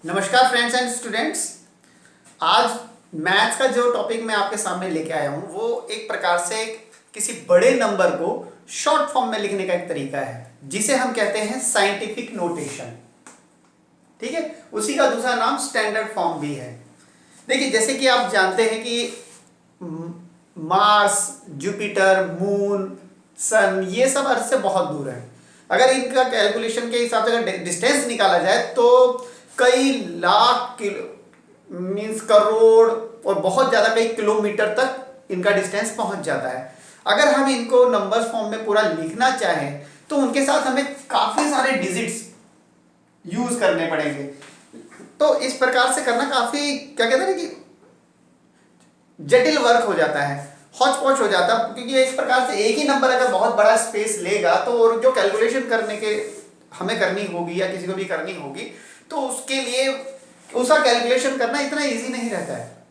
नमस्कार friends and students. आज maths का जो टॉपिक मैं आपके सामने लेके आया हूं वो एक प्रकार से किसी बड़े नंबर को शॉर्ट फॉर्म में लिखने का एक तरीका है जिसे हम कहते हैं साइंटिफिक नोटेशन। ठीक है, उसी का दूसरा नाम स्टैंडर्ड फॉर्म भी है। देखिए, जैसे कि आप जानते हैं कि मार्स, जुपिटर, मून, सन ये सब अर्थ से बहुत दूर है। अगर इनका कैलकुलेशन के हिसाब से अगर डिस्टेंस निकाला जाए तो कई लाख किलो मीन्स करोड़ और बहुत ज़्यादा कई किलोमीटर तक इनका डिस्टेंस पहुंच जाता है। अगर हम इनको नंबर्स फॉर्म में पूरा लिखना चाहें तो उनके साथ हमें काफ़ी सारे डिजिट्स यूज करने पड़ेंगे। तो इस प्रकार से करना काफ़ी क्या कहते हैं कि जटिल वर्क हो जाता है, हौच पौच हो जाता है, क्योंकि इस प्रकार से एक ही नंबर अगर बहुत बड़ा स्पेस लेगा तो और जो कैलकुलेशन करने के हमें करनी होगी या किसी को भी करनी होगी तो उसके लिए उसका कैलकुलेशन करना इतना इजी नहीं रहता है।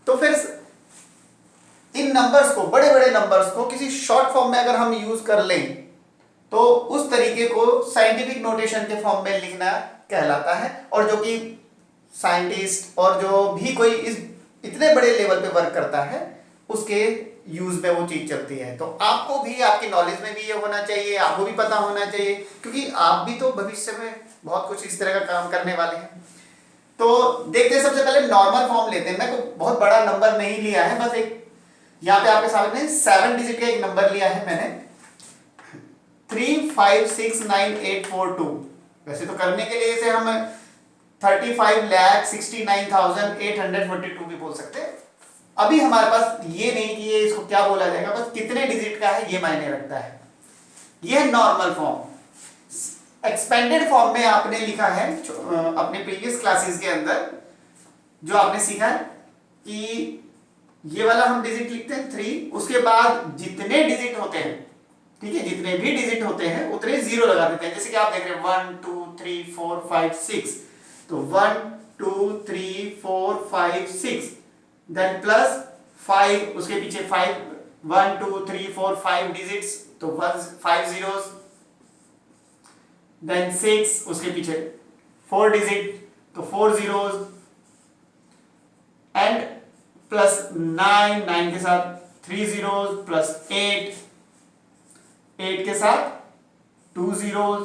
तो फिर इन नंबर्स को, बड़े बड़े नंबर्स को किसी शॉर्ट फॉर्म में अगर हम यूज कर लें तो उस तरीके को साइंटिफिक नोटेशन के फॉर्म में लिखना कहलाता है। और जो कि साइंटिस्ट और जो भी कोई इस इतने बड़े लेवल पे वर्क करता है उसके यूज में वो चीज चलती है। तो आपको भी, आपकी नॉलेज में भी ये होना चाहिए, आपको भी पता होना चाहिए, क्योंकि आप भी तो भविष्य में बहुत कुछ इस तरह का काम करने वाले हैं। तो देखते हैं, सबसे पहले नॉर्मल फॉर्म लेते हैं। मैं कोई बहुत बड़ा नंबर नहीं लिया है, बस एक यहाँ पे आपके सामने 7 डिजिट का एक नंबर लिया है मैंने, 3569842। वैसे तो करने के लिए इसे हम 35,69,842 भी बोल सकते हैं। अभी हमारे पास ये नहीं कि ये इसको क्या बोला जाएगा, बस कितने डिजिट का है ये मायने रखता है। ये है नॉर्मल फॉर्म। एक्सपेंडेड फॉर्म में आपने लिखा है अपने प्रीवियस क्लासेस के अंदर जो आपने सीखा है कि ये वाला हम डिजिट लिखते हैं 3, उसके बाद जितने डिजिट होते हैं, ठीक है, जितने भी डिजिट होते हैं उतने जीरो लगा देते हैं। जैसे कि आप देख रहे हैं 1 2 3 4 5 6, तो 1 2 3 4 5 6, देन प्लस 5, उसके पीछे 5, 1 2 3 4 5 डिजिट्स, तो 5 zeros, देन 6, उसके पीछे 4 डिजिट, तो 4 zeros, एंड प्लस 9 के साथ 3 zeros, प्लस 8 के साथ 2 zeros,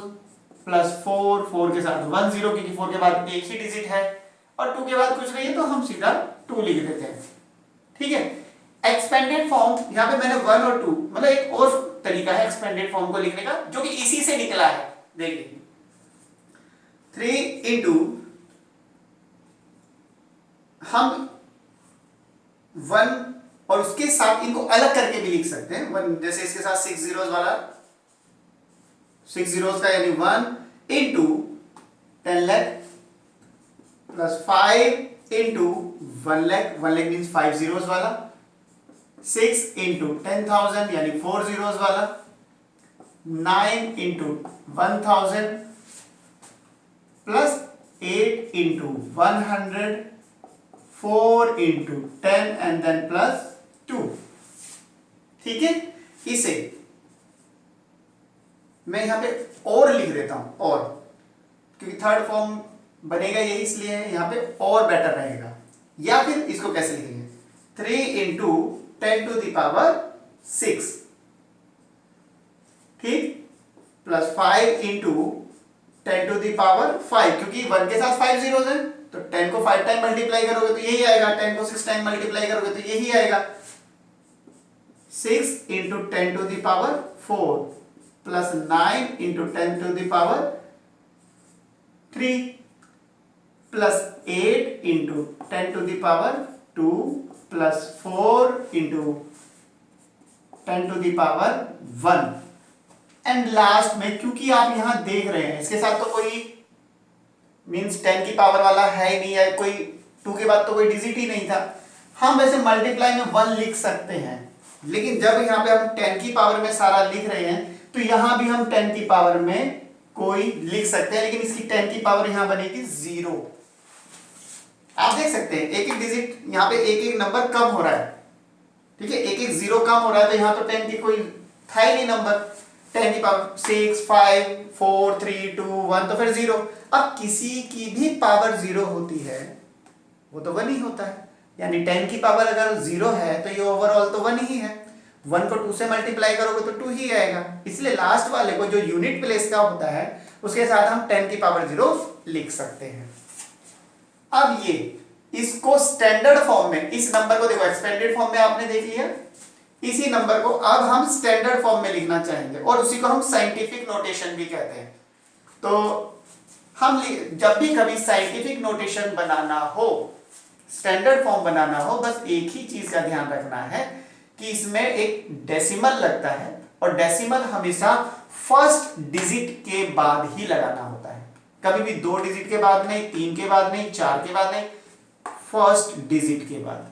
प्लस 4 के साथ 1 zero, क्योंकि 4 के बाद एक ही डिजिट है और 2 के बाद कुछ नहीं है तो हम सीधा 2 लिख देते हैं। ठीक है, एक्सपेंडेड फॉर्म यहां पे मैंने 1 और 2, मतलब एक और तरीका है एक्सपेंडेड फॉर्म को लिखने का जो कि इसी से निकला है। देखिए 3 इंटू, हम 1 और उसके साथ इनको अलग करके भी लिख सकते हैं। 1 जैसे इसके साथ 6 zeros वाला, 6 zeros का यानी 1 into 10 lakh plus 5 into 1 lakh, 1 lakh means 5 zeros वाला, 6 इंटू 10,000 यानी 4 zeros वाला, 9 into 1,000 plus 8 into 100, 4 into 10 and then plus 2। ठीक है, इसे मैं यहां पे और लिख देता हूं, और क्योंकि थर्ड फॉर्म बनेगा ये इसलिए है, यहां पे और बेटर रहेगा। या फिर इसको कैसे लिखेंगे, 3 इंटू 10 टू द पावर 6, ठीक, plus 5 into 10 to the power 5, क्योंकि 1 के साथ 5 zeros हैं तो 10 को 5 टाइम मल्टीप्लाई करोगे तो यही आएगा, 10 को 6 टाइम मल्टीप्लाई करोगे तो यही आएगा। 6 into 10 to the power 4 plus 9 into 10 to the power 3 plus 8 into 10 to the power 2 plus 4 into 10 to the power 1। And last में, क्योंकि आप यहां देख रहे हैं इसके साथ तो कोई मीन्स 10 की पावर वाला है ही नहीं, या कोई 2 के बाद तो कोई डिजिट ही नहीं था, हम वैसे मल्टीप्लाई में 1 लिख सकते हैं। लेकिन जब यहाँ पे हम 10 की पावर में सारा लिख रहे हैं तो यहां भी हम 10 की पावर में कोई लिख सकते हैं, लेकिन इसकी 10 की पावर यहां बनेगी 0। आप देख सकते हैं एक एक डिजिट यहाँ पे एक एक नंबर कम हो रहा है, ठीक है, एक एक 0 कम हो रहा है, तो यहाँ तो 10 की कोई था ही नहीं नंबर, 10 की पावर 6 5 4 3 2 1, तो फिर 0। अब किसी की भी पावर 0 होती है वो तो 1 ही होता है, यानी 10 की पावर अगर 0 है तो ये ओवरऑल तो 1 ही है। 1 को 2 से मल्टीप्लाई करोगे तो 2 ही आएगा, इसलिए लास्ट वाले को जो यूनिट प्लेस का होता है उसके साथ हम 10 की पावर 0 लिख सकते हैं। अब ये इसको स्टैंडर्ड फॉर्म में, इस नंबर को देखो एक्सपेंडेड फॉर्म में आपने देख लिया, इसी नंबर को अब हम स्टैंडर्ड फॉर्म में लिखना चाहेंगे और उसी को हम साइंटिफिक नोटेशन भी कहते हैं। तो हम जब भी कभी साइंटिफिक नोटेशन बनाना हो, स्टैंडर्ड फॉर्म बनाना हो, बस एक ही चीज का ध्यान रखना है कि इसमें एक डेसिमल लगता है और डेसिमल हमेशा फर्स्ट डिजिट के बाद ही लगाना होता है, कभी भी 2 डिजिट के बाद नहीं, 3 के बाद नहीं, 4 के बाद नहीं, फर्स्ट डिजिट के बाद।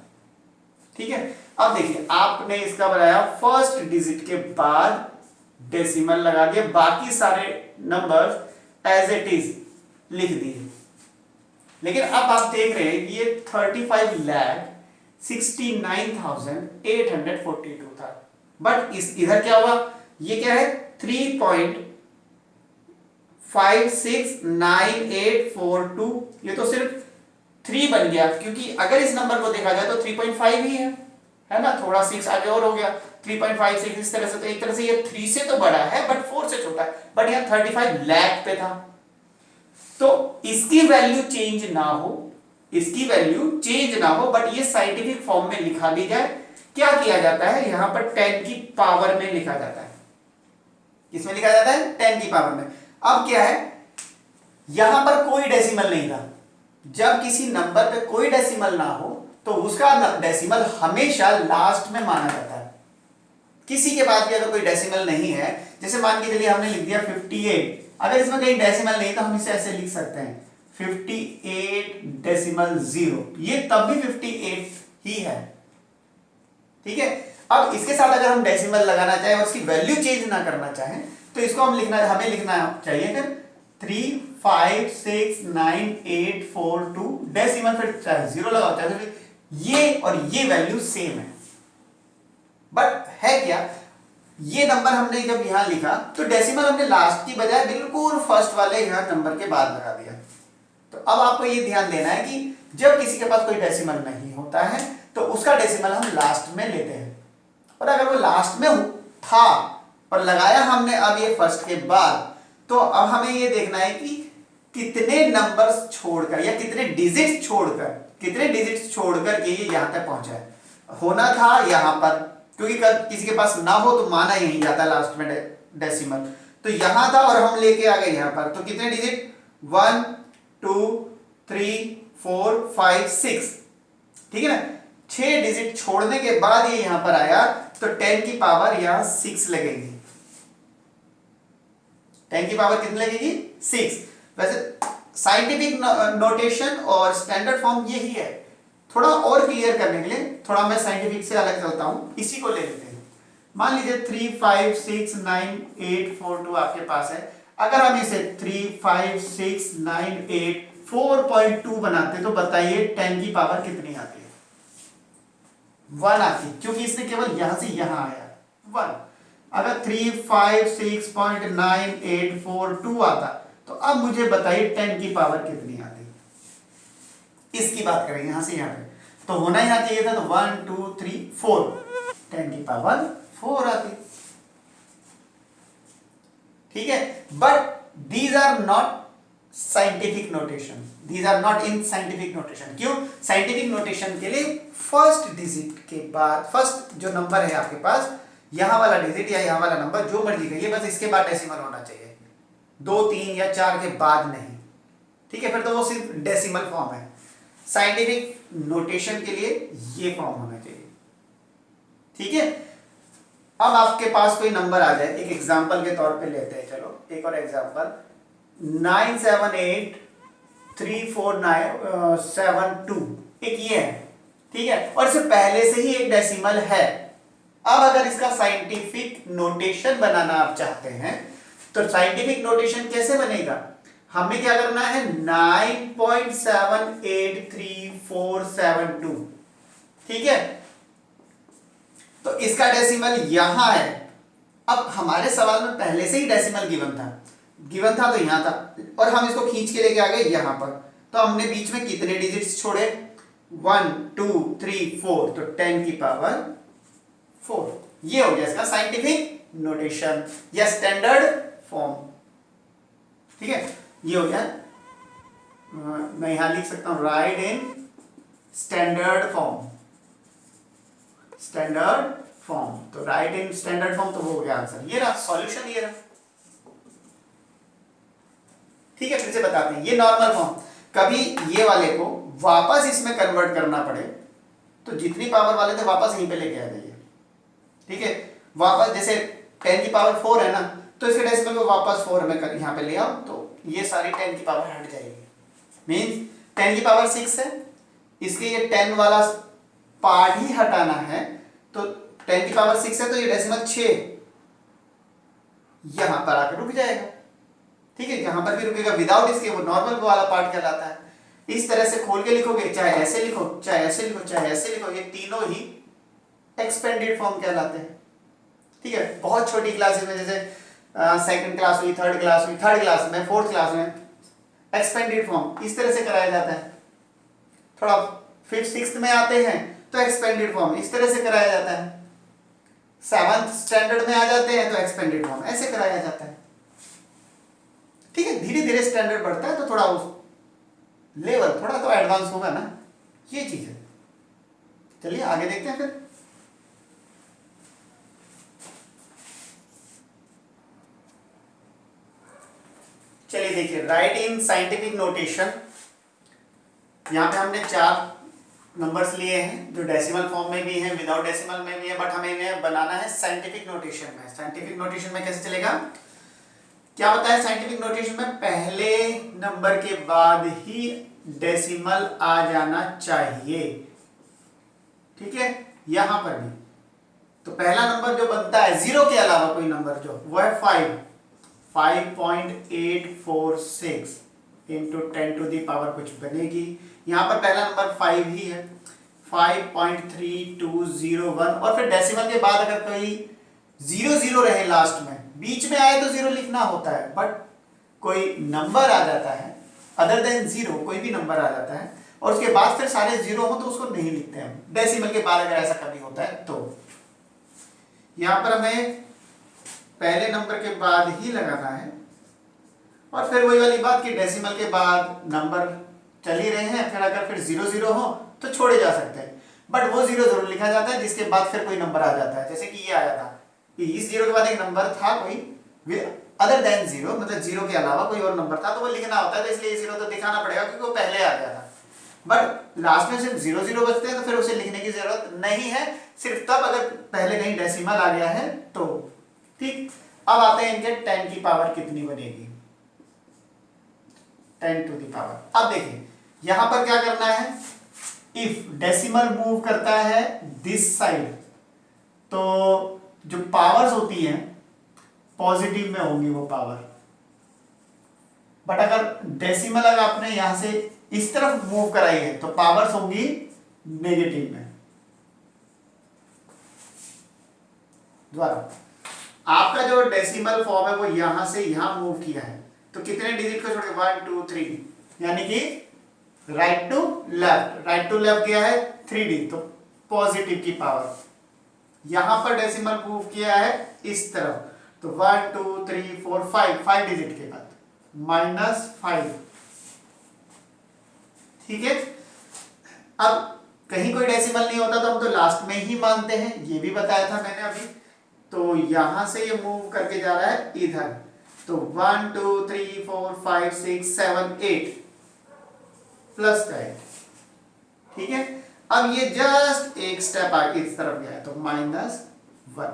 ठीक है, अब देखिए आपने इसका बनाया फर्स्ट डिजिट के बाद डेसिमल लगा दिया, बाकी सारे नंबर्स एज इट इज लिख दिए। लेकिन अब आप देख रहे हैं ये 35,69,842 था, बट इस इधर क्या हुआ, ये क्या है 3.569842, ये तो सिर्फ 3 बन गया, क्योंकि अगर इस नंबर को देखा जाए तो 3.5 ही है ना, थोड़ा 6 आगे और हो गया 3.56 इस तरह से, तो एक तरह से ये 3 से तो बड़ा है बट 4 से छोटा है, बट यहाँ 35 लाख पे था। तो इसकी वैल्यू चेंज ना हो, इसकी वैल्यू चेंज ना हो, बट ये साइंटिफिक फॉर्म में लिखा भी जाए, क्या किया जाता है यहां पर 10 की पावर में लिखा जाता है। किसमें लिखा जाता है, 10 की पावर में। अब क्या है, यहां पर कोई डेसिमल नहीं था, जब किसी नंबर पे कोई डेसिमल ना हो तो उसका डेसिमल हमेशा लास्ट में माना जाता है। किसी के पास भी अगर कोई डेसिमल नहीं है, जैसे मान के चलिए हमने लिख दिया 58, अगर इसमें कहीं डेसिमल नहीं तो हम इसे ऐसे लिख सकते हैं 58.0, ये तब भी 58 ही है। ठीक है, अब इसके साथ अगर हम डेसिमल लगाना चाहें और उसकी वैल्यू चेंज ना करना चाहें तो इसको हमें लिखना चाहिए फिर 3569842 डेसिमल, फिर चाहे 0 लगाओ चाहे फिर ये और ये वैल्यू सेम है। बट है क्या, ये नंबर हमने जब यहां लिखा तो डेसिमल हमने लास्ट की बजाय बिल्कुल फर्स्ट वाले यहां नंबर के बाद लगा दिया। तो अब आपको ये ध्यान देना है कि जब किसी के पास कोई डेसिमल नहीं होता है तो उसका डेसिमल हम लास्ट में लेते हैं, और अगर वो लास्ट में था और लगाया हमने अब ये फर्स्ट के बाद, तो अब हमें ये देखना है कि कितने नंबर्स छोड़कर या कितने डिजिट्स छोड़कर के ये यहां तक पहुंचा है। होना था यहां पर, क्योंकि किसी के पास ना हो तो माना यहीं जाता लास्ट में डेसिमल, तो यहां था और हम लेके आ गए यहां पर, तो कितने डिजिट 1 2 3 4 5 6, ठीक है ना, 6 डिजिट छोड़ने के बाद ये यहां पर आया तो 10 की पावर यहां 6 लगेगी। 10 की पावर कितनी लगेगी 6। वैसे साइंटिफिक नोटेशन और स्टैंडर्ड फॉर्म यही है। थोड़ा और क्लियर करने के लिए थोड़ा मैं साइंटिफिक से अलग चलता हूं, इसी को ले लेते हैं। मान लीजिए 3569842 आपके पास है, अगर हम इसे 35698.4.2 बनाते तो बताइए 10 की पावर कितनी आती है, 1 आती, क्योंकि इसने केवल यहां से यहां आया 1। अगर 3569842 आता तो अब मुझे बताइए 10 की पावर कितनी आती। इसकी बात करें यहां से यहां पे, तो होना यहां चाहिए था तो 1 2 3 4, 10 की पावर 4 आती। ठीक है, but these are not scientific notation, these are not in scientific notation. क्यों? साइंटिफिक नोटेशन के लिए फर्स्ट डिजिट के बाद, फर्स्ट जो नंबर है आपके पास, यहां वाला डिजिट या यहां वाला नंबर जो मर्जी कहिए, बस इसके बाद डेसिमल होना चाहिए, 2 3 या 4 के बाद नहीं। ठीक है, फिर तो वो सिर्फ डेसिमल फॉर्म है। साइंटिफिक नोटेशन के लिए ये फॉर्म होना चाहिए। ठीक है, अब आपके पास कोई नंबर आ जाए, एक एग्जांपल के तौर पे लेते हैं, चलो एक और एग्जांपल 9783497 एक ये है। ठीक है, और इससे पहले से ही एक डेसिमल है। अब अगर इसका साइंटिफिक नोटेशन बनाना आप चाहते हैं तो साइंटिफिक नोटेशन कैसे बनेगा, हमें क्या करना है 9.783472। ठीक है, तो इसका डेसिमल यहां है। अब हमारे सवाल में पहले से ही डेसिमल गिवन था, गिवन था तो यहाँ था, और हम इसको खींच के लेके आ गए यहाँ पर। तो हमने बीच में कितने डिजिट्स छोड़े? 1 2 3 4, तो 10 की पावर 4। ये हो गया इसका साइंटिफिक नोटेशन या स्टैंडर्ड फॉर्म। ठीक है, ये हो गया। मैं यहां लिख सकता हूं right in standard form. Standard form, तो राइट इन स्टैंडर्ड फॉर्म, तो वो हो गया आंसर। ये रहा सॉल्यूशन, ये रहा। ठीक है, फिर से बताते हैं, ये नॉर्मल फॉर्म। कभी ये वाले को वापस इसमें कन्वर्ट करना पड़े तो जितनी पावर वाले थे वापस यहीं पे लेके आ जाइए। ठीक है, वापस जैसे 10 की पावर 4 है ना, तो इसके डेसिमल को वापस 4 में यहाँ पे ले आओ, तो ये सारी 10 की पावर हट जाएगी। मीन्स 10 की पावर 6 है, इसके ये 10 वाला पार्ट ही हटाना है, तो 10 की पावर 6 है, तो ये डेसिमल 6 यहां पर आकर रुक जाएगा। ठीक है, यहां पर भी रुकेगा, विदाउट इसके वो नॉर्मल वाला पार्ट कहलाता है। इस तरह से खोल के लिखोगे, चाहे ऐसे लिखो, चाहे ऐसे लिखो, चाहे ऐसे लिखो, ये तीनों ही एक्सपेंडेड फॉर्म कहलाते हैं। ठीक है, बहुत छोटी क्लासेस में जैसे सेकंड क्लास हुई, थर्ड क्लास हुई, थर्ड क्लास में, फोर्थ क्लास में एक्सपेंडेड फॉर्म इस तरह से कराया जाता है। थोड़ा फिफ्थ सिक्स्थ में आते हैं तो एक्सपेंडेड फॉर्म इस तरह से कराया जाता है। सेवंथ स्टैंडर्ड में आ जाते हैं तो एक्सपेंडेड फॉर्म ऐसे कराया जाता है। ठीक है, धीरे धीरे स्टैंडर्ड बढ़ता है तो थोड़ा उस लेवल थोड़ा तो एडवांस होगा ना, ये चीज है। चलिए आगे देखते हैं फिर। चलिए देखिए, राइट इन साइंटिफिक नोटेशन। यहां पे हमने 4 नंबर्स लिए हैं जो डेसिमल फॉर्म में भी हैं, विदाउट डेसिमल में भी है, बट हमें इन्हें बनाना है साइंटिफिक नोटेशन में। साइंटिफिक नोटेशन में कैसे चलेगा, क्या होता है साइंटिफिक नोटेशन में? पहले नंबर के बाद ही डेसिमल आ जाना चाहिए। ठीक है, यहां पर भी तो पहला नंबर जो बनता है 0 के अलावा कोई नंबर जो वो है 5.846 इंटू 10 टू दी पावर कुछ बनेगी। यहां पर पहला नंबर 5 ही है, 5.3201, और फिर डेसिमल के बाद अगर कोई 0 रहे लास्ट में, बीच में आए तो 0 लिखना होता है, बट कोई नंबर आ जाता है अदर देन 0, कोई भी नंबर आ जाता है और उसके बाद फिर सारे 0 हो तो उसको नहीं लिखते हैं डेसिमल के बाद, अगर ऐसा कभी होता है तो। यहां पर हमें पहले नंबर के बाद ही लगाना है, और फिर वही वाली बात कि डेसिमल के बाद नंबर चल ही रहे हैं, फिर अगर फिर 0 हो तो छोड़े जा सकते हैं, बट वो 0 जरूर लिखा जाता है जिसके बाद फिर कोई नंबर आ जाता है। जैसे कि ये आया था कि इस 0 के बाद एक नंबर था कोई अदर देन 0, मतलब 0 के अलावा कोई और नंबर था, तो वो लिखना होता है, तो इसलिए 0 तो दिखाना पड़ेगा क्योंकि वो पहले आ गया था। बट लास्ट में सिर्फ 0 बचते हैं तो फिर उसे लिखने की जरूरत नहीं है, सिर्फ तब अगर पहले कहीं डेसिमल आ गया है तो। ठीक, अब आते हैं इनके 10 की पावर कितनी बनेगी, 10 टू दी पावर। अब देखिए यहां पर क्या करना है, इफ डेसिमल मूव करता है दिस साइड तो जो पावर्स होती हैं पॉजिटिव में होंगी वो पावर, बट अगर डेसिमल अगर आपने यहां से इस तरफ मूव कराई है तो पावर्स होंगी नेगेटिव में। द्वारा आपका जो डेसिमल फॉर्म है वो यहां से यहां मूव किया है, तो कितने डिजिट को छोड़ के 1 2 3, यानी कि राइट टू लेफ्ट गया है 3D, तो पॉजिटिव की पावर। यहां पर डेसिमल मूव किया है इस तरफ, तो 1 2 3 4 5 डिजिट के बाद -5। ठीक है, अब कहीं कोई डेसिमल नहीं होता तो हम तो लास्ट में ही मानते हैं, ये भी बताया था मैंने अभी। तो यहां से ये मूव करके जा रहा है इधर, तो 1 2 3 4 5 6 7 8 प्लस का 8। ठीक है, अब ये जस्ट एक स्टेप आगे इस तरफ गया तो -1।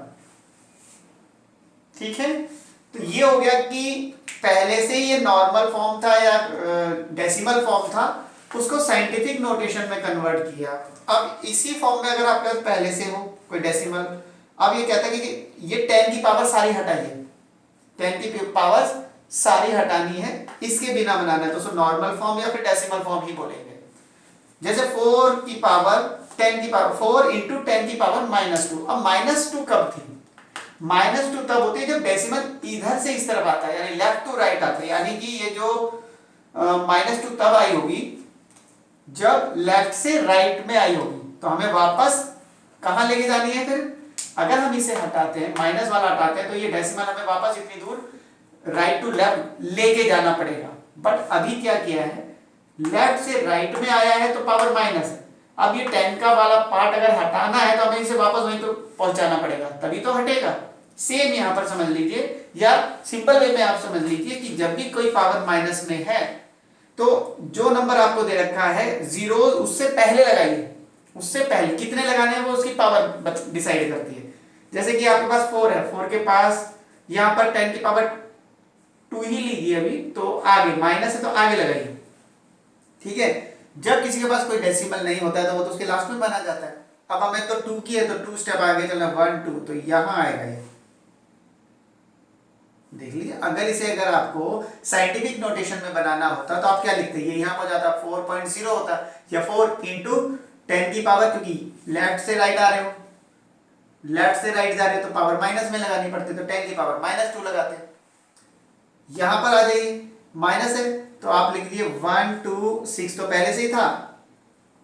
ठीक है, तो ये हो गया कि पहले से ये नॉर्मल फॉर्म था या डेसिमल फॉर्म था, उसको साइंटिफिक नोटेशन में कन्वर्ट किया। अब इसी फॉर्म में अगर आपके पास पहले से हो कोई डेसिमल, अब ये कहता है कि ये 10 की पावर सारी हटाइए, 10 की पावर सारी हटानी है, इसके बिना बनाना है, तो उसको नॉर्मल फॉर्म या फिर डेसिमल फॉर्म ही बोलेंगे। जैसे 4 की पावर 10 की पावर 4 इंटू 10 की पावर -2। अब -2 कब थी? -2 तब होती है जब डेसिमल इधर से इस तरफ आता है, यानी लेफ्ट टू राइट आता है। यानी कि ये जो -2 तब आई होगी जब लेफ्ट से राइट में आई होगी। तो हमें वापस कहां लेके जानी है फिर? अगर हम इसे हटाते हैं, माइनस वाला हटाते हैं, तो ये डेसिमल हमें वापस इतनी दूर राइट टू लेफ्ट लेके जाना पड़ेगा। बट अभी क्या किया है, लेफ्ट से राइट में आया है तो पावर माइनस है। अब ये 10 का वाला पार्ट अगर हटाना है तो हमें इसे वापस वहीं तो पहुंचाना पड़ेगा, तभी तो हटेगा। सेम यहां पर समझ लीजिए, या सिंपल वे में आप समझ लीजिए कि जब भी कोई पावर माइनस में है तो जो नंबर आपको दे रखा है जीरो, उससे पहले लगाइए। उससे पहले कितने लगाने हैं वो उसकी पावर डिसाइड करती है। जैसे कि आपके पास 4 है, 4 के पास यहां पर 10 की पावर 2 ही लीजिए अभी, तो आगे माइनस है तो आगे लगाइए। ठीक है, जब किसी के पास कोई डेसिमल नहीं होता है तो वो तो उसके लास्ट में बना जाता है। अब हमें तो 2 की है तो 2 स्टेप आगे चलना, 1 2, तो यहां आएगा ये। देख लीजिए, अगर आपको साइंटिफिक नोटेशन में बनाना होता तो आप क्या लिखते? ये यहां पर जाता 4.0 होता, या 4 इंटू 10 की पावर, क्योंकि लेफ्ट से राइट आ रहे हो, लेफ्ट से राइट जा रहे हो तो पावर माइनस में लगानी पड़ती, तो 10 की पावर -2 लगाते। यहां पर आ जाइए, माइनस है तो आप लिख दिए 1 2 6, तो पहले से ही था।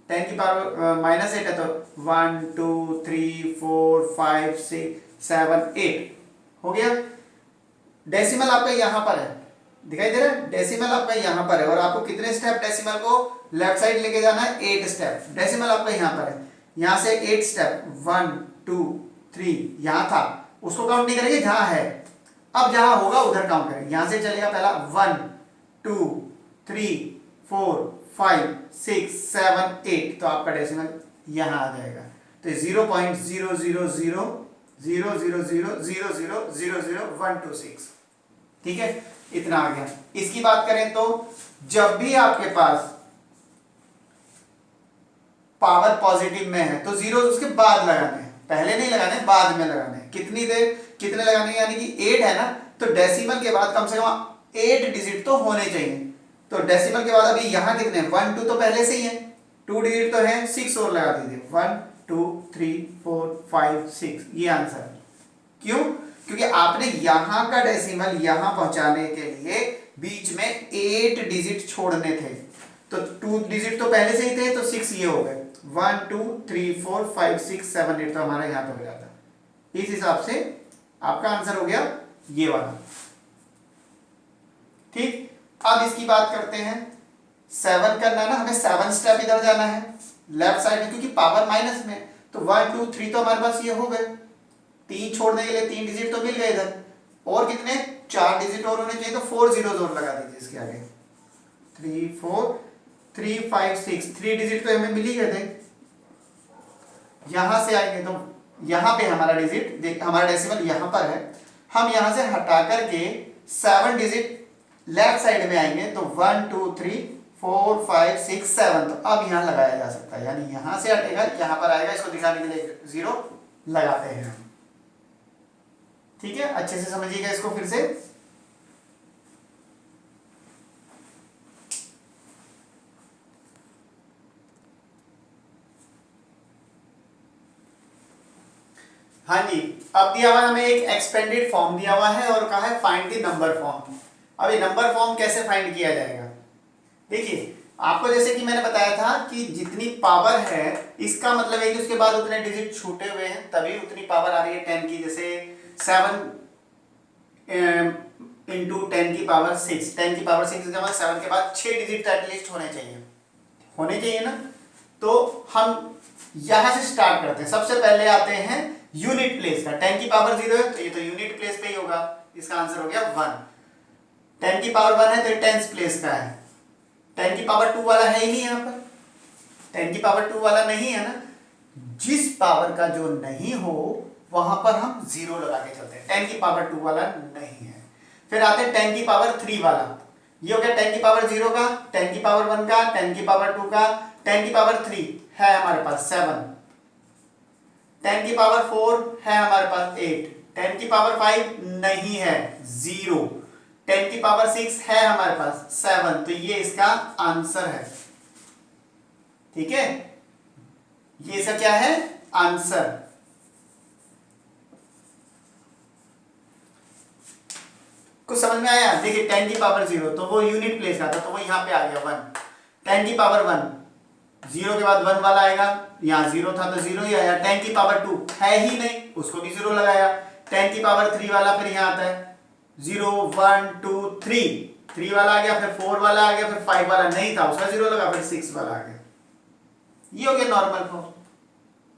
10 की पावर -8 है तो 1 2 3 4 5 6 7 8 हो गया। डेसिमल आपका यहां पर है, दिखाई दे रहा है? डेसिमल आपका यहां पर है, और आपको कितने स्टेप डेसिमल को लेफ्ट साइड लेके जाना है? 8 स्टेप। डेसिमल आपका यहां पर है, यहां से 8 स्टेप, 1 2 3 यहां था, उसको काउंट नहीं करेंगे जहां है। अब जहां होगा उधर काउंट करेंगे। यहां से चलेगा पहला 1 2 3 4 5 6 7 8, तो आपका डेसिमल यहां आ जाएगा। तो 0.0000000000126, ठीक है, इतना आ गया। इसकी बात करें तो जब भी आपके पास पावर पॉजिटिव में है तो जीरो उसके बाद लगाने हैं, पहले नहीं लगाने, बाद में लगाने हैं। कितनी देर कितने लगाने हैं? यानी कि 8 है ना, तो डेसिमल के बाद कम से कम 8 डिजिट तो होने चाहिए। तो डेसिमल के बाद अभी यहां कितने? 1 2 तो पहले से ही है, 2 डिजिट तो है, 6 और लगा दीजिए, 1 2 3 4 5 6, ये आंसर है। क्यों? क्योंकि आपने यहां का डेसिमल यहां पहुंचाने के लिए बीच में 8 डिजिट छोड़ने थे, तो 2 डिजिट तो पहले से ही थे, तो 6 ये हो गए, 1 2 3 4 5 6 7 8, तो हमारा यहां पे हो जाता। इस हिसाब से आपका आंसर हो गया ये वाला। ठीक, अब इसकी बात करते हैं। 7 करना है ना, हमें 7 स्टेप इधर जाना है लेफ्ट साइड में, क्योंकि पावर माइनस में, तो 1 2 3 तो हमारे पास ये हो गए। 3 छोड़ने के लिए 3 डिजिट तो मिल गए इधर, और कितने? 4 डिजिट और होने चाहिए, तो 4 जीरोस और लगा दीजिए इसके आगे, 3 4 3 5 6, 3 डिजिट तो हमें मिल ही गए थे। यहां से आएंगे तो यहां पे हमारा डिजिट, हमारा डेसिमल यहां पर है, हम यहां से हटा करके 7 डिजिट लेफ्ट साइड में आएंगे, तो 1 2 3 4 5 6 7, तो अब यहां लगाया जा सकता है, यानी यहां से हटेगा यहां पर आएगा, इसको दिखाने के लिए जीरो लगाते हैं। ठीक है, अच्छे से समझिएगा इसको फिर से। हाँ जी, अब दिया हुआ हमें एक एक्सपेंडेड फॉर्म दिया हुआ है और कहा है फाइंड द नंबर फॉर्म। अब ये नंबर फॉर्म कैसे फाइंड किया जाएगा? देखिए, आपको जैसे कि मैंने बताया था कि जितनी पावर है इसका मतलब है कि उसके बाद उतने डिजिट छूटे हुए हैं, तभी उतनी पावर आ रही है 10 की। जैसे 7 इंटू 10 की पावर 6, 10 की पावर 6 जमा 7 के बाद 6 डिजिट एटलीस्ट होने चाहिए ना। तो हम यहां से स्टार्ट करते हैं। सबसे पहले आते हैं यूनिट प्लेस का। 10 की पावर 0 है तो ये तो यूनिट प्लेस पे ही होगा, इसका आंसर हो गया 1। 10 की पावर 1 है तो ये टेंस प्लेस का है। 10 की पावर 2 वाला है ही नहीं, यहाँ पर 10 की पावर 2 वाला नहीं है ना। जिस पावर का जो नहीं हो वहां पर हम 0 लगा के चलते हैं, 10 की पावर 2 वाला नहीं है। फिर आते हैं 10 की पावर 3 वाला, ये हो गया 10 की पावर 0 का, 10 की पावर 1 का, 10 की पावर 2 का, 10 की पावर 3 है हमारे पास 7, 10 की पावर 4 है हमारे पास 8, 10 की पावर 5 नहीं है 0, 10 की पावर 6 है हमारे पास 7, तो ये इसका आंसर है। ठीक है, ये इसका क्या है? आंसर। कुछ समझ में आया? देखिए 10 की पावर 0 तो वो यूनिट प्लेस का था तो वो यहाँ पे आ गया 1। 10 की पावर 1 0 के बाद 1 वाला आएगा, यहाँ 0 था तो 0 ही आया। 10 की पावर 2 है ही नहीं, उसको भी 0 लगाया। 10 की पावर 3 वाला फिर यहाँ आता है 0 1 2 3 वाला आ गया, फिर 4 वाला आ गया, फिर 5 वाला नहीं था उसका 0 लगा, फिर 6 वाला आ गया। ये हो गया नॉर्मल फॉर्म।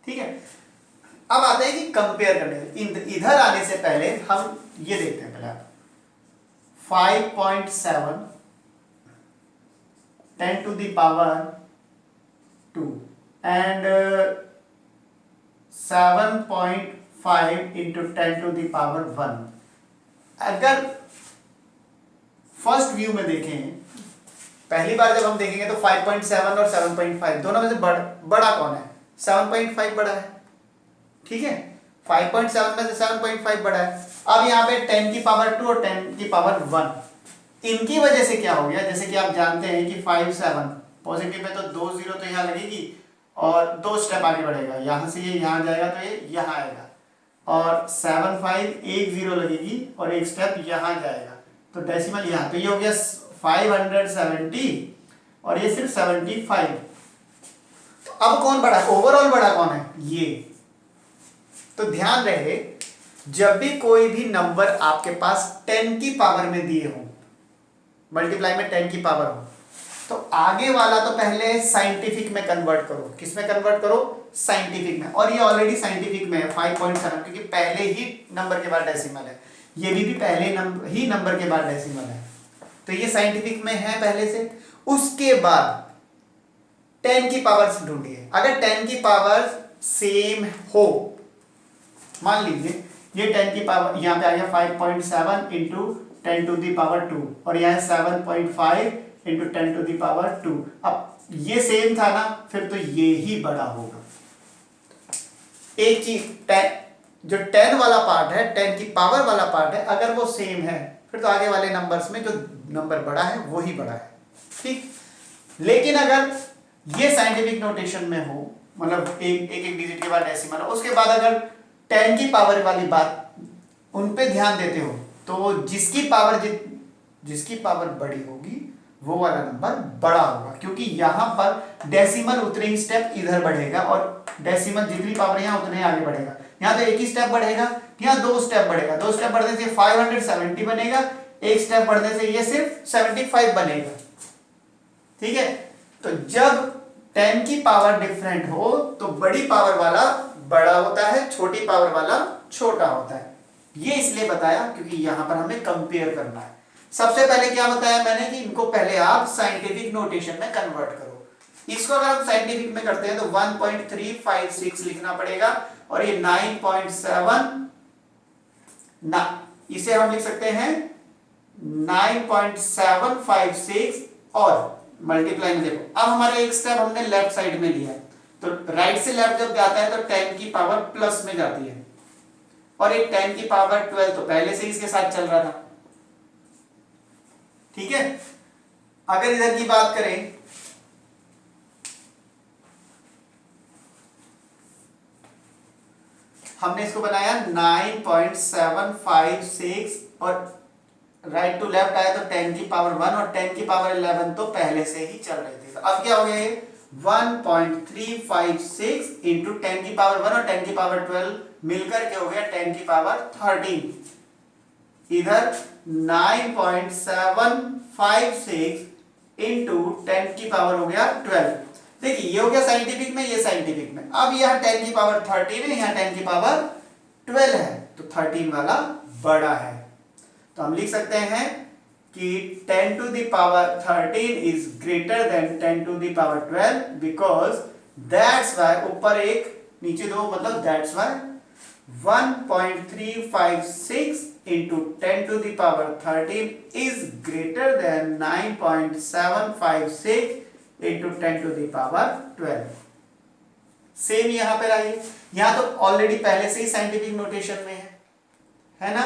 ठीक है, अब आते हैं कि कंपेयर करने। इधर आने से पहले हम ये देखते हैं। पहले 5.7 10 to the power 2 and 7.5 into 10 to the power 1। अगर फर्स्ट व्यू में देखें, पहली बार जब हम देखेंगे तो 5.7 और 7.5 दोनों में से बड़ा कौन है? 7.5 बड़ा है। ठीक है, 5.7 में से 7.5 बड़ा है। अब यहाँ पे 10 की पावर 2 और 10 की पावर 1, इनकी वजह से क्या हो गया? जैसे कि आप जानते हैं कि 5 7 पॉजिटिव में तो 2 0 तो यहाँ लगेगी और 2 स्टेप आगे बढ़ेगा, यहाँ से ये यहाँ जाएगा तो ये यहाँ आएगा, और 7 5 1 0 लगेगी और एक स्टेप यहाँ जाएगा, तो डेसिमल यहाँ, तो ये हो गया 570 और ये सिर्फ 75। तो अब कौन बड़ा है? ओवरऑल बड़ा कौन है? ये। तो ध्यान रहे, जब भी कोई भी नंबर आपके पास 10 की पावर में दिए हो, मल्टीप्लाई में 10 की पावर हो, तो आगे वाला तो पहले साइंटिफिक में कन्वर्ट करो। किस में कन्वर्ट करो? साइंटिफिक में। और ये ऑलरेडी साइंटिफिक में है 5.7, क्योंकि पहले ही नंबर के बाद डेसिमल है। ये भी पहले ही नंबर के बाद डेसिमल है, तो ये साइंटिफिक में है पहले से। उसके बाद 10 की पावर ढूंढिए। अगर 10 की पावर सेम हो, मान लीजिए ये 10 की पावर यहाँ पे आ गया 5.7 इंटू 10 टू दी पावर 2 और यहाँ 7.5 इंटू 10 टू दी पावर 2। अब ये सेम था ना, फिर तो ये ही बड़ा होगा। एक चीज, जो 10 वाला पार्ट है, 10 की पावर वाला पार्ट है, अगर वो सेम है फिर तो आगे वाले नंबर्स में जो नंबर बड़ा है वो ही बड़ा है। ठीक, लेकिन अगर ये साइंटिफिक नोटेशन में हो, मतलब एक डिजिट के बाद डेसिमल, उसके बाद अगर 10 की पावर वाली बात उन पे ध्यान देते हो, तो जिसकी पावर बड़ी होगी वो वाला नंबर बड़ा होगा, क्योंकि यहां पर डेसिमल उतने ही स्टेप इधर बढ़ेगा और डेसिमल जितनी पावर यहां उतने आगे बढ़ेगा। यहां तो एक ही स्टेप बढ़ेगा, यहां 2 स्टेप बढ़ेगा। 2 स्टेप बढ़ने से 570 बनेगा, एक स्टेप बढ़ने से ये सिर्फ 75 बनेगा। ठीक है, तो जब 10 की पावर डिफरेंट हो तो बड़ी पावर वाला बड़ा होता है, छोटी पावर वाला छोटा होता है। ये इसलिए बताया क्योंकि यहां पर हमें कंपेयर करना है। सबसे पहले क्या बताया मैंने कि इनको पहले आप साइंटिफिक नोटेशन में कन्वर्ट करो। इसको अगर हम साइंटिफिक में करते हैं तो 1.356 लिखना पड़ेगा, और ये 9.7 ना, इसे हम लिख सकते हैं 9.756 और मल्टीप्लाई में देखो। अब हमारा एक स्टेप हमने लेफ्ट साइड में लिया, तो राइट से लेफ्ट जब जाता है तो 10 की पावर प्लस में जाती है, और एक 10 की पावर 12 तो पहले से इसके साथ चल रहा था। ठीक है, अगर इधर की बात करें, हमने इसको बनाया 9.756 और राइट टू लेफ्ट आया तो 10 की पावर 1 और 10 की पावर 11 तो पहले से ही चल रही थी। तो अब क्या हो गया ये 1.356 इंटू 10 की पावर 1 और 10 की पावर 12 मिलकर के हो गया 10 की पावर 13। इधर 9.756 इंटू 10 की पावर हो गया 12। देखिए ये हो गया साइंटिफिक में, ये साइंटिफिक में। अब यहाँ 10 की पावर 13 है, यहाँ 10 की पावर 12 है, तो 13 वाला बड़ा है। तो हम लिख सकते हैं कि 10 to the power 13 is greater than 10 to the power 12 because that's why, ऊपर एक नीचे दो, मतलब that's why 1.356 into 10 to the power 13 is greater than 9.756 into 10 to the power 12। Same यहां पर आइए, यहां तो ऑलरेडी पहले से ही साइंटिफिक नोटेशन में है ना,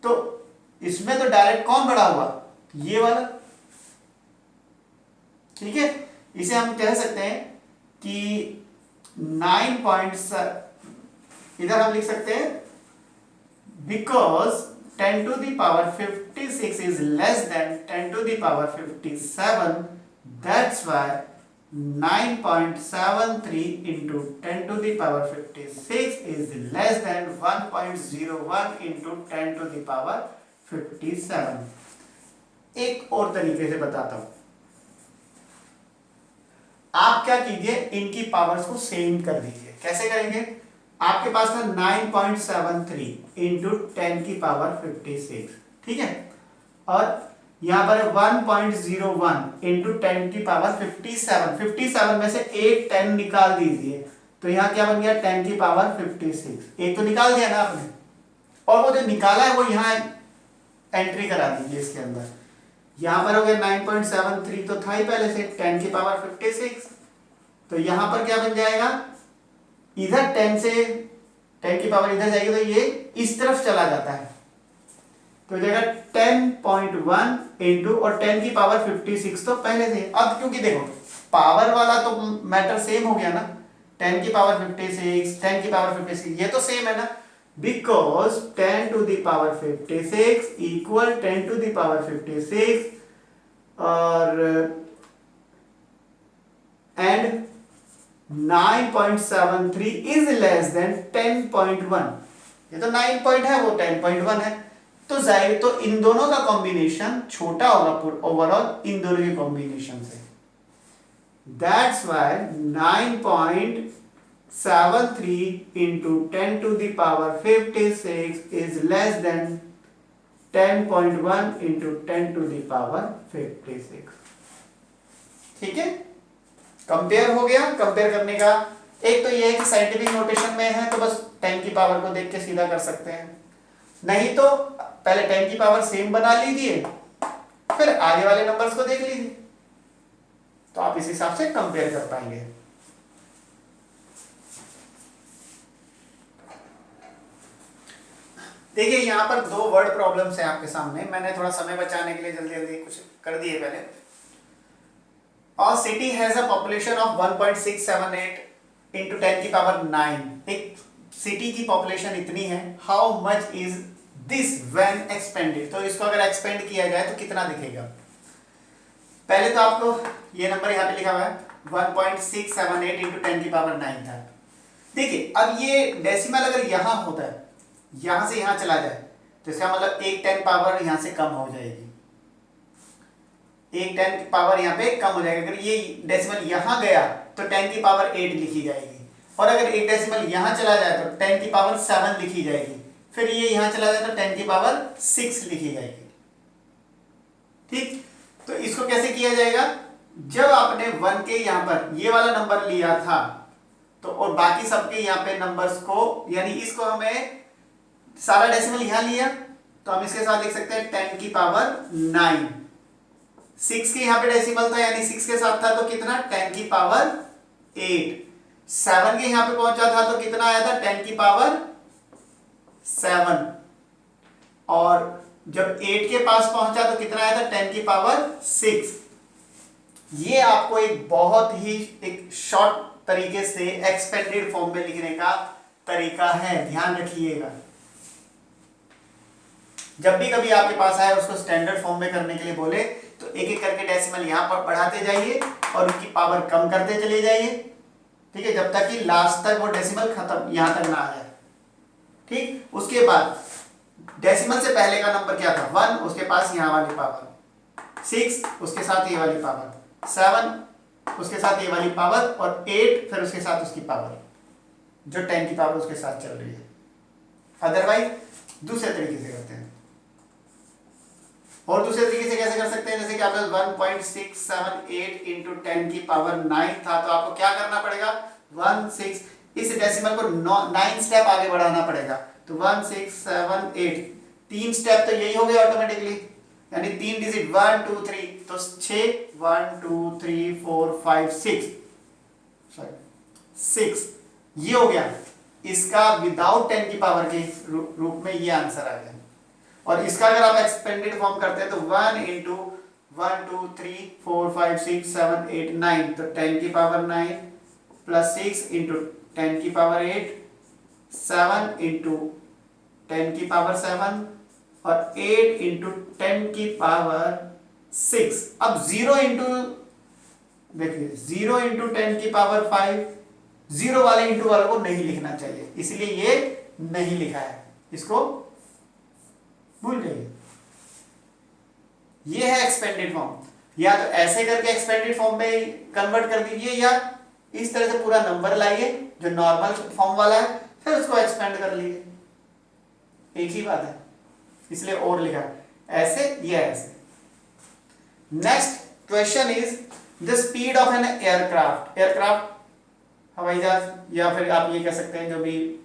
तो इसमें तो डायरेक्ट कौन बड़ा हुआ? ये वाला। ठीक है, इसे हम कह सकते हैं कि 9. इधर हम लिख सकते हैं because 10 to the power 56 is less than 10 to the power 57. That's why 9.73 into 10 to the power 56 is less than 1.01 into 10 to the power 57. एक और तरीके से बताता हूं, आप क्या कीजिए, इनकी पावर्स को सेम कर दीजिए। कैसे करेंगे? आपके पास था 9.73 इंटू 10 की पावर 56, ठीक है, और यहां पर 1.01 इंटू 10 की पावर 57। 57 में से एक 10 निकाल दीजिए, तो यहां क्या बन गया? 10 की पावर 56। एक तो निकाल दिया ना आपने, और वो जो निकाला है वो यहां एंट्री करा दीजिए इसके अंदर। यहां पर हो गया 9.73 तो था ही पहले से, 10 की पावर 56, तो यहां पर क्या बन जाएगा? इधर 10 से 10 की पावर इधर जाएगी तो ये इस तरफ चला जाता है, तो हो जाएगा 10.1 इंटू, और 10 की पावर 56 तो पहले से। अब क्योंकि देखो पावर वाला तो मैटर सेम हो गया ना, 10 की पावर 56, 10 की पावर 56 ये तो सेम है ना, because 10 to the power 56 equal 10 to the power 56 और एंड 9.73 इज लेस देन 10.1। ये तो 9 पॉइंट है, वो 10.1 है, तो जाहिर तो इन दोनों का कॉम्बिनेशन छोटा होगा ओवरऑल इन दोनों के कॉम्बिनेशन से। That's why 9.73 into 10 to the power 56 is less than 10.1 into 10 to the power 56। ठीक है, कंपेयर हो गया। कंपेयर करने का एक तो ये है कि साइंटिफिक नोटेशन में है तो बस 10 की पावर को देख के सीधा कर सकते हैं, नहीं तो पहले 10 की पावर सेम बना लीजिए, फिर आगे वाले नंबर्स को देख लीजिए, तो आप इस हिसाब से कंपेयर कर पाएंगे। देखिए यहां पर दो वर्ड प्रॉब्लम्स हैं आपके सामने, मैंने थोड़ा समय बचाने के लिए जल्दी जल्दी कुछ कर दिए पहले। A city has a population of 1.678 into 10 की पावर 9। एक सिटी की पॉपुलेशन इतनी है, how much is this when expanded, तो इसको अगर एक्सपेंड किया जाए तो कितना दिखेगा? पहले तो आपको ये नंबर यहाँ पे लिखा हुआ है 1.678 into 10 की पावर 9 था। देखिए अब ये डेसिमल अगर यहाँ होता है, यहां से यहां चला जाए, तो इसका मतलब एक 10 पावर यहां से कम हो जाएगी, एक 10 की पावर यहाँ पे कम हो जाएगा। अगर ये डेसिमल यहां गया तो 10 की पावर 8 लिखी जाएगी, और अगर एक डेसिमल यहां चला जाए तो 10 की पावर 7 लिखी जाएगी, फिर ये यहां चला जाए तो 10 की पावर 6 लिखी जाएगी। ठीक, तो इसको कैसे किया जाएगा? जब आपने 1 के यहां पर ये वाला नंबर लिया था तो, और बाकी सबके यहाँ पे नंबर्स को, यानी इसको हमें सारा डेसिमल यहां लिया तो हम इसके साथ लिख सकते हैं 10 की पावर 9। 6 के यहाँ पे डेसिमल था, यानी 6 के साथ था तो कितना? 10 की पावर 8। 7 के यहाँ पे पहुंचा था तो कितना आया था? 10 की पावर 7। और जब 8 के पास पहुंचा तो कितना आया था? 10 की पावर 6। ये आपको एक बहुत ही एक शॉर्ट तरीके से एक्सपेंडेड फॉर्म में लिखने का तरीका है, ध्यान रखिएगा। जब भी कभी आपके पास आए उसको स्टैंडर्ड फॉर्म में करने के लिए बोले तो एक एक करके डेसिमल यहां पर बढ़ाते जाइए और उसकी पावर कम करते चले जाइए, ठीक है, जब तक कि लास्ट तक वो डेसिमल खत्म यहां तक ना आ जाए। ठीक, उसके बाद डेसिमल से पहले का नंबर क्या था? 1, उसके पास यहां वाली पावर, 6 उसके साथ ये वाली पावर, 7 उसके साथ ये वाली पावर, और 8 फिर उसके साथ उसकी पावर जो 10 की पावर उसके साथ चल रही है। अदरवाइज दूसरे तरीके से करते हैं। और दूसरे तरीके से कैसे कर सकते हैं? जैसे कि आपने 1.678 इंटू 10 की पावर 9 था तो आपको क्या करना पड़ेगा? 16, इस डेसिमल को 9 स्टेप आगे बढ़ाना पड़ेगा, तो 1678 3 स्टेप तो यही हो गए ऑटोमेटिकली, यानी 3 डिजिट 1 2 3, तो 6 1 2 3 4 5 6 ये हो गया। इसका विदाउट 10 की पावर के रूप में ये आंसर आ गया। और इसका अगर आप एक्सपेंडेड फॉर्म करते हैं तो 1 इंटू 1 2 3 4 5 6 7 8 9, तो 10 की पावर 9 प्लस 6 इंटू 10 की पावर 8, 7 इंटू 10 की पावर 7, और 8 इंटू 10⁶। अब 0 इंटू, देखिए 0 इंटू 10⁵, जीरो वाले इंटू वालों को नहीं लिखना चाहिए, इसलिए ये नहीं लिखा है, इसको भूल जाइए। ये है एक्सपेंडेड फॉर्म, या तो ऐसे करके एक्सपेंडेड फॉर्म में कन्वर्ट कर दीजिए, या इस तरह से पूरा नंबर लाइए जो नॉर्मल फॉर्म वाला है, फिर उसको एक्सपेंड कर लीजिए, एक ही बात है, इसलिए और लिखा ऐसे या ऐसे। Next question is the speed of an aircraft. Aircraft हवाई जहाज, या फिर आप ये कह सकते हैं जो भी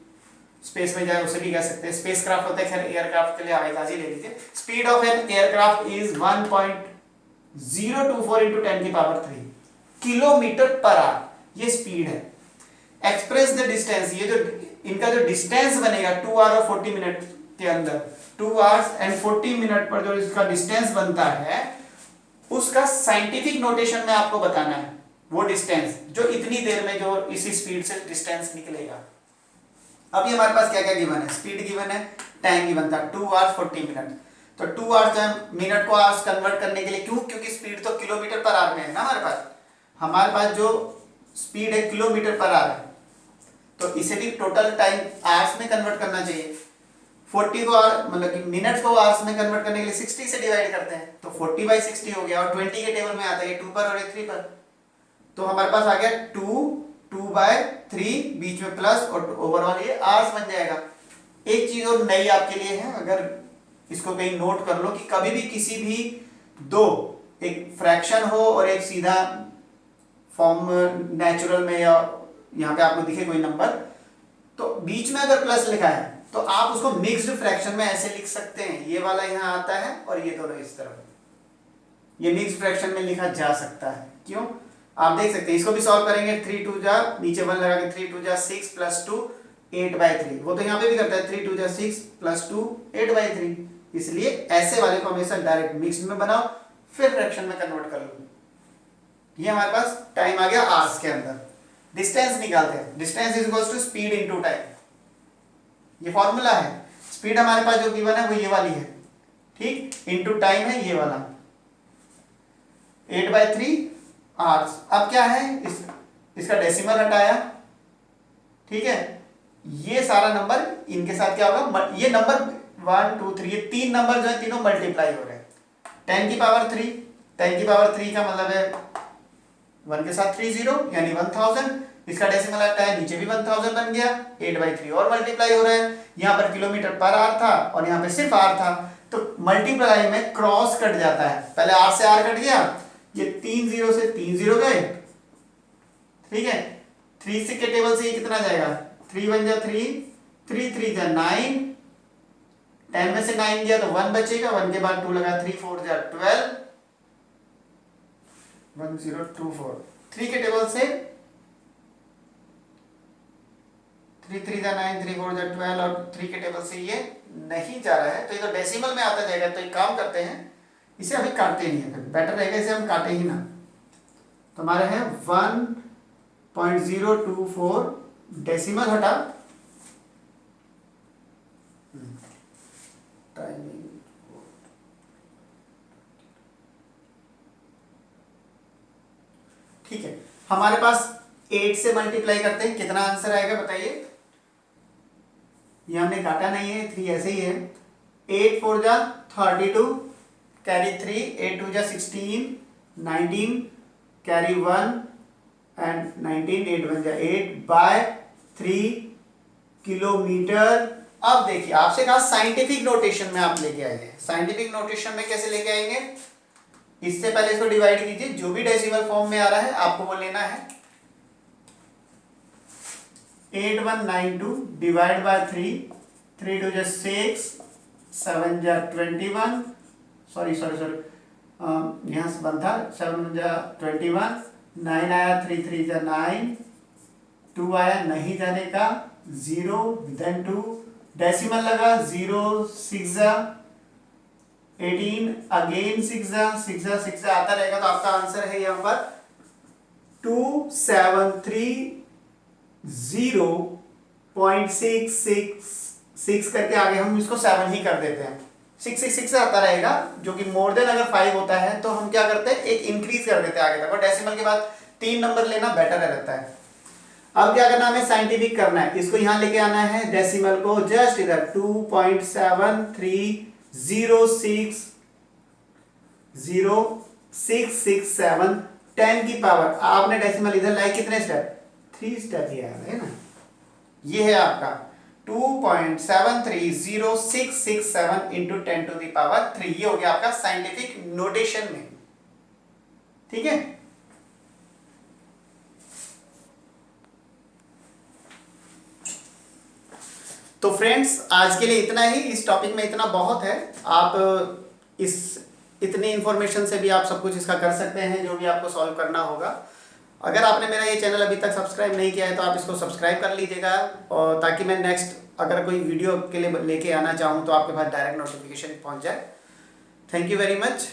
स्पेस में जाए उसे भी कह सकते हैं, स्पेस क्राफ्ट होता है, खैर एयरक्राफ्ट के लिए हवाई जहाज ही ले लीजिए। Speed of an aircraft is 1.024 into 10⁵ kilometre per hour, ये स्पीड है। एक्सप्रेस द डिस्टेंस, ये जो इनका जो डिस्टेंस बनेगा 2 आवर और 40 मिनट के अंदर, 2 आवर्स एंड 40 मिनट पर जो इसका डिस्टेंस बनता है, उसका साइंटिफिक नोटेशन में आपको बताना है, वो डिस्टेंस जो इतनी देर में जो इसी स्पीड से डिस्टेंस निकलेगा। अब ये हमारे पास क्या क्या गिवन है, स्पीड गिवन है, टाइम गिवन था 2 आवर्स 40 मिनट, तो 2 आवर्स मिनट को आवर्स कन्वर्ट करने के लिए, क्यों, क्योंकि स्पीड तो किलोमीटर पर आवर में है ना हमारे पास जो स्पीड है किलोमीटर पर आवर है, तो इसे भी टोटल टाइम आवर्स में कन्वर्ट करना चाहिए। 40 को आवर मतलब कि मिनट को आवर्स में कन्वर्ट करने के लिए 60 से डिवाइड करते हैं, तो 40/60 हो गया, और 20 के टेबल में आता है 2 पर और 3 पर, तो हमारे पास आ गया 2/3, बीच में प्लस और ओवरऑल ये आवर्स बन जाएगा। एक चीज और नई आपके लिए है, अगर इसको कहीं नोट कर लो कि कभी भी किसी भी दो, एक फ्रैक्शन हो और एक सीधा फॉर्म नेचुरल में, या यहाँ पे आपको दिखे कोई नंबर, तो बीच में अगर प्लस लिखा है तो आप उसको मिक्स्ड फ्रैक्शन में ऐसे लिख सकते हैं, ये वाला यहाँ आता है और ये दोनों इस तरफ, ये मिक्स्ड फ्रैक्शन में लिखा जा सकता है। क्यों, आप देख सकते हैं, इसको भी सॉल्व करेंगे, 3 2 जा, नीचे 1 लगा के 3 2 जा 6 प्लस 2 8/3, वो तो यहाँ पे भी करता है 3 2 जा 6 प्लस 2 8/3, इसलिए ऐसे वाले को हमेशा डायरेक्ट मिक्स्ड में बनाओ, फिर फ्रैक्शन में कन्वर्ट कर लो। ये हमारे पास टाइम आ गया आवर्स के अंदर। डिस्टेंस निकालते हैं, distance is equals to speed into time, ये फॉर्मूला है। स्पीड हमारे पास जो गिवन है वो ये वाली है, ठीक, इनटू टाइम है ये वाला 8/3 आवर्स। अब क्या है, इसका डेसिमल हटाया, ठीक है, ये सारा नंबर इनके साथ क्या होगा, ये नंबर 1 2 3, ये 3 नंबर जो है तीनों मल्टीप्लाई हो रहे हैं। 10⁵3, 10⁵3 का मतलब है 1 के साथ 3 0 यानी 1000, इसका डेसिमल आता है, नीचे भी 1000 बन गया, 8/3 और मल्टीप्लाई हो रहा है। यहाँ पर किलोमीटर पर आवर था और यहाँ पे सिर्फ आर था, तो मल्टीप्लाई में क्रॉस कट जाता है, पहले आर से आर कट गया, ये 3 0 से 3 0 गए, ठीक है, 3 6 के टेबल से ये कितना जाएगा, 3 1 जा 3, 3 3 जा 9, 10 में से 9 गया तो 1 बचेगा, 1 के बाद 2 लगा, 3 4 जा 12, 1024, 3 के टेबल से 3 3 जा 9, 3 4 जा 12, और 3 के टेबल से ये नहीं जा रहा है, तो ये तो डेसिमल में आता जाएगा। तो एक काम करते हैं, इसे अभी काटते नहीं है, फिर बेटर रहेगा इसे हम काटे ही ना, तो हमारे है 1.024, डेसिमल हटा, ठीक है, हमारे पास 8 से मल्टीप्लाई करते हैं, कितना आंसर आएगा बताइए, ये हमने काटा नहीं है, 3 ऐसे ही है, 8 4 जा 32, कैरी 3, 8 2 जा 16, 19, कैरी 1 एंड 19, 8 1 जा 8/3 किलोमीटर। अब देखिए, आपसे कहा साइंटिफिक नोटेशन में आप लेके आइए, साइंटिफिक नोटेशन में कैसे लेके आएंगे, इससे पहले इसको डिवाइड कीजिए, जो भी डेसिमल फॉर्म में आ रहा है आपको वो लेना है, 8192 डिवाइड बाय 3, 3 2 जा 6, 7 जा 21, सॉरी यहाँ से बन था, 7 जा 21, 9 आया, 3 3 जा 9, 2 आया नहीं जाने का, 0 देन 2, डेसिमल लगा, 0 6 जा 18, अगेन 6 जा 6 जा 6 जा आता रहेगा, तो आपका आंसर है यहाँ पर 2730.666 करके आगे हम इसको 7 ही कर देते हैं, 666 आता रहेगा, जो कि मोर देन अगर 5 होता है तो हम क्या करते हैं, एक इंक्रीज कर देते हैं आगे तक, और डेसिमल के बाद 3 नंबर लेना बेटर रहता है। अब क्या करना, हमें साइंटिफिक करना है, इसको यहां लेके आना है, डेसिमल को जस्ट इधर 2.730667 10 की पावर, आपने डेसिमल इधर लाए कितने स्टेप, 3 स्टेप लिया है ना। ये है आपका 2.730667 इंटू 10 टू द पावर 3, ये हो गया आपका साइंटिफिक नोटेशन में। ठीक है, तो फ्रेंड्स आज के लिए इतना ही, इस टॉपिक में इतना बहुत है। आप इस इतनी इंफॉर्मेशन से भी आप सब कुछ इसका कर सकते हैं, जो भी आपको सॉल्व करना होगा। अगर आपने मेरा ये चैनल अभी तक सब्सक्राइब नहीं किया है तो आप इसको सब्सक्राइब कर लीजिएगा, और ताकि मैं नेक्स्ट अगर कोई वीडियो के लिए लेके आना चाहूँ तो आपके पास डायरेक्ट नोटिफिकेशन पहुँच जाए। Thank you very much.